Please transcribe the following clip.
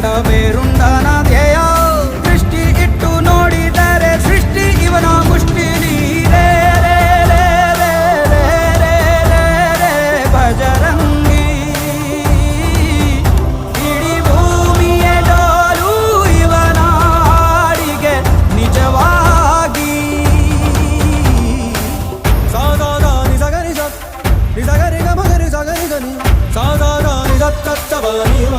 ಕಂಡ ಬೇರುಂಡನ ಧ್ಯೇಯ ದೃಷ್ಟಿ ಇಟ್ಟು ನೋಡಿದರೆ ಸೃಷ್ಟಿ ಇವನ ಮುಷ್ಟಿಲಿ ರೇ ರೇ ರೇ ರೇ ರೇ ರೇ ರೇ ರೇ ಬಜರಂಗಿ ಇಡೀ ಭೂಮಿಯ ಡೋಲು ಇವನ ಹಾಡಿಗೆ ನಿಜವಾಗಿ ಸಾದಾದ ನಿಸಗರಿ ಸ ನಿಸಗರಿ ಗಮಗರಿ ಸಗರಿ ಗನಿ ಸಾದಾದ ನಿಸತ್ತತ್ತವ ನೀವ